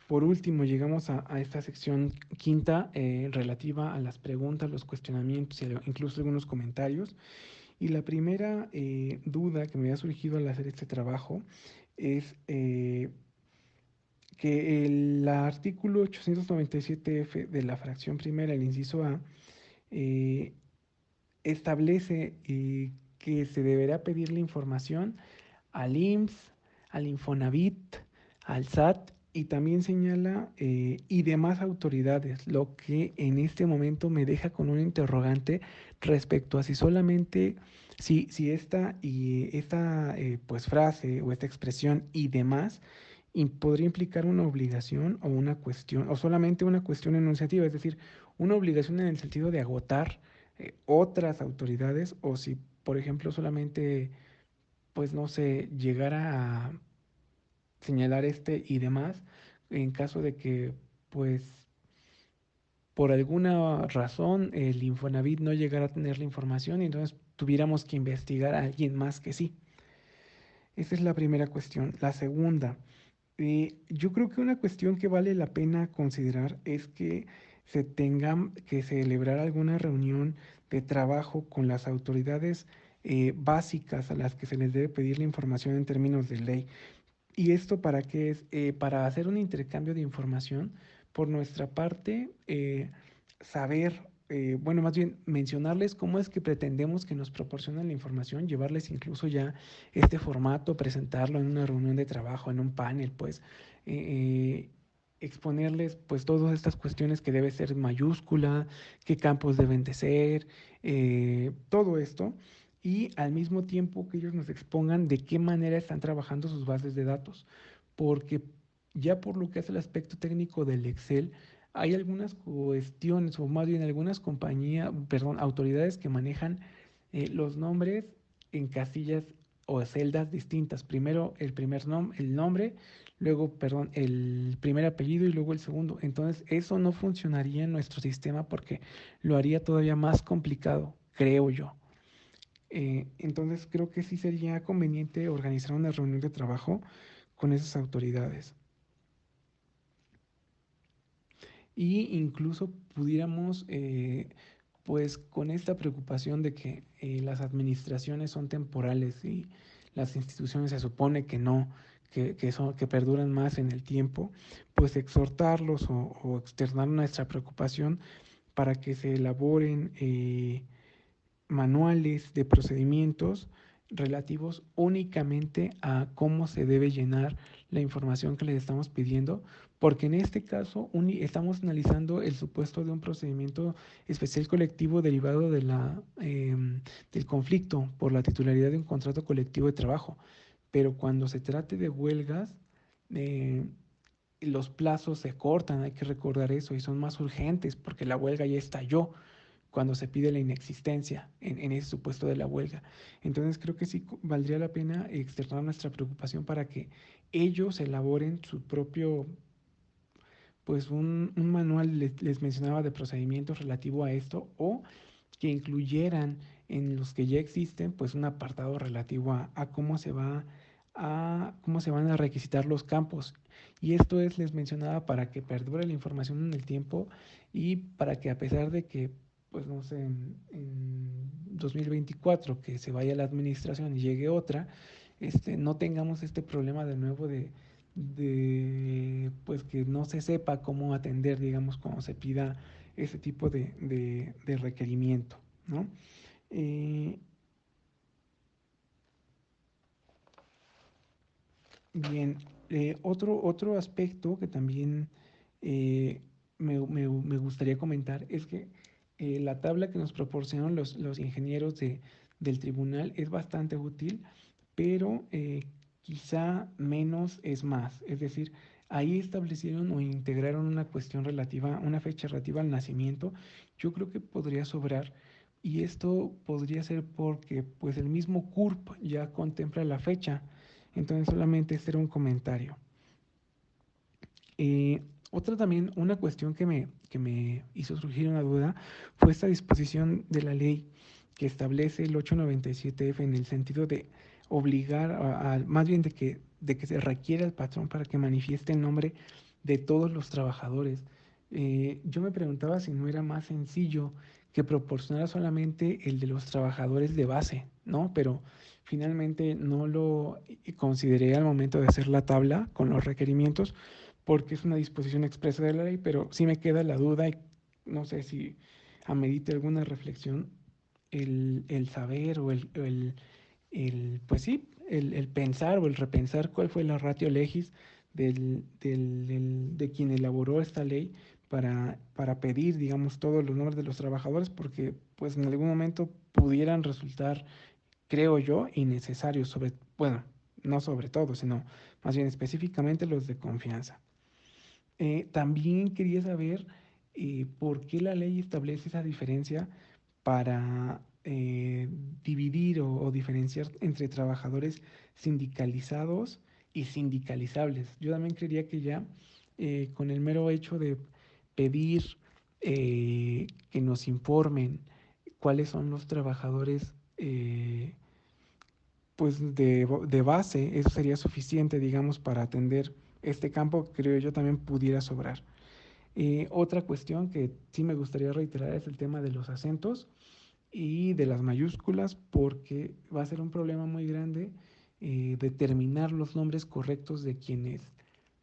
Por último, llegamos a esta sección quinta relativa a las preguntas, los cuestionamientos e incluso algunos comentarios. Y la primera duda que me había surgido al hacer este trabajo es que el artículo 897F de la fracción primera, el inciso A, eh, establece que se deberá pedir la información al IMSS, al Infonavit, al SAT y también señala y demás autoridades, lo que en este momento me deja con un interrogante respecto a si solamente, si esta pues frase o esta expresión y demás podría implicar una obligación o una cuestión, o solamente una cuestión enunciativa, es decir, una obligación en el sentido de agotar otras autoridades o si, por ejemplo, solamente pues no sé, llegar a señalar este y demás en caso de que, pues, por alguna razón el Infonavit no llegara a tener la información y entonces tuviéramos que investigar a alguien más que sí. Esa es la primera cuestión. La segunda, yo creo que una cuestión que vale la pena considerar es que se tenga que celebrar alguna reunión de trabajo con las autoridades básicas a las que se les debe pedir la información en términos de ley. ¿Y esto para qué es? Para hacer un intercambio de información. Por nuestra parte, saber, bueno, más bien mencionarles cómo es que pretendemos que nos proporcionen la información, llevarles incluso ya este formato, presentarlo en una reunión de trabajo, en un panel, pues, eh, exponerles pues todas estas cuestiones que debe ser mayúscula, qué campos deben de ser, todo esto y al mismo tiempo que ellos nos expongan de qué manera están trabajando sus bases de datos, porque ya por lo que es el aspecto técnico del Excel, hay algunas cuestiones, o más bien algunas compañías, perdón, autoridades que manejan los nombres en casillas o celdas distintas. Primero el nombre, luego, perdón, el primer apellido y luego el segundo. Entonces, eso no funcionaría en nuestro sistema porque lo haría todavía más complicado, creo yo. Entonces creo que sí sería conveniente organizar una reunión de trabajo con esas autoridades. Y incluso pudiéramos, pues con esta preocupación de que las administraciones son temporales y las instituciones se supone que no, que perduran más en el tiempo, pues exhortarlos o externar nuestra preocupación para que se elaboren manuales de procedimientos relativos únicamente a cómo se debe llenar la información que les estamos pidiendo, porque en este caso estamos analizando el supuesto de un procedimiento especial colectivo derivado del conflicto por la titularidad de un contrato colectivo de trabajo. Pero cuando se trate de huelgas, eh, los plazos se cortan, hay que recordar eso, y son más urgentes porque la huelga ya estalló cuando se pide la inexistencia en ese supuesto de la huelga. Entonces creo que sí valdría la pena externar nuestra preocupación para que ellos elaboren su propio, pues un manual, les mencionaba, de procedimientos relativo a esto o que incluyeran en los que ya existen pues un apartado relativo a cómo se va cómo se van a requisitar los campos. Y esto es, les mencionaba, para que perdure la información en el tiempo y para que a pesar de que, pues no sé, en 2024 que se vaya la administración y llegue otra, no tengamos este problema de nuevo pues que no se sepa cómo atender, digamos, cuando se pida ese tipo de requerimiento, ¿no? Eh, Bien, otro aspecto que también eh, me gustaría comentar es que la tabla que nos proporcionan los ingenieros del tribunal es bastante útil, pero quizá menos es más. Es decir, ahí establecieron o integraron una cuestión relativa, una fecha relativa al nacimiento. Yo creo que podría sobrar. Y esto podría ser porque pues el mismo CURP ya contempla la fecha. Entonces solamente este era un comentario. Eh, Otra también, una cuestión que me hizo surgir una duda fue esta disposición de la ley que establece el 897F en el sentido de obligar, más bien de que se requiere al patrón para que manifieste el nombre de todos los trabajadores. Yo me preguntaba si no era más sencillo que proporcionara solamente el de los trabajadores de base, ¿no? Pero finalmente no lo consideré al momento de hacer la tabla con los requerimientos porque es una disposición expresa de la ley, pero sí me queda la duda y no sé si amerite alguna reflexión el saber o pues sí, el pensar o el repensar cuál fue la ratio legis de quien elaboró esta ley para pedir, digamos, todos los nombres de los trabajadores, porque pues en algún momento pudieran resultar, creo yo, innecesarios, bueno, no sobre todo, sino más bien específicamente los de confianza. También quería saber por qué la ley establece esa diferencia para dividir o diferenciar entre trabajadores sindicalizados y sindicalizables. Yo también creería que ya con el mero hecho de pedir que nos informen cuáles son los trabajadores pues de base, eso sería suficiente, digamos, para atender este campo, creo yo también pudiera sobrar. Otra cuestión que sí me gustaría reiterar es el tema de los acentos y de las mayúsculas, porque va a ser un problema muy grande determinar los nombres correctos de quienes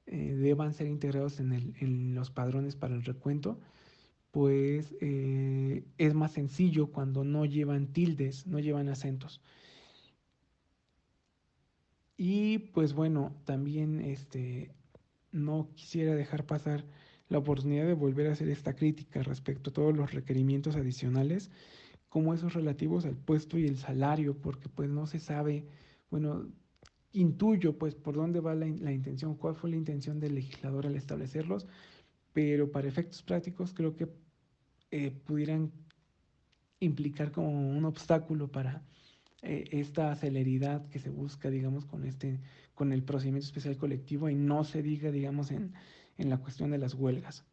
deban ser integrados en los padrones para el recuento, pues es más sencillo cuando no llevan tildes, no llevan acentos. Y pues bueno, también no quisiera dejar pasar la oportunidad de volver a hacer esta crítica respecto a todos los requerimientos adicionales, como esos relativos al puesto y el salario, porque pues no se sabe, bueno, intuyo pues por dónde va la intención, cuál fue la intención del legislador al establecerlos, pero para efectos prácticos creo que pudieran implicar como un obstáculo para esta celeridad que se busca, digamos, con el procedimiento especial colectivo y no se diga, digamos, en la cuestión de las huelgas.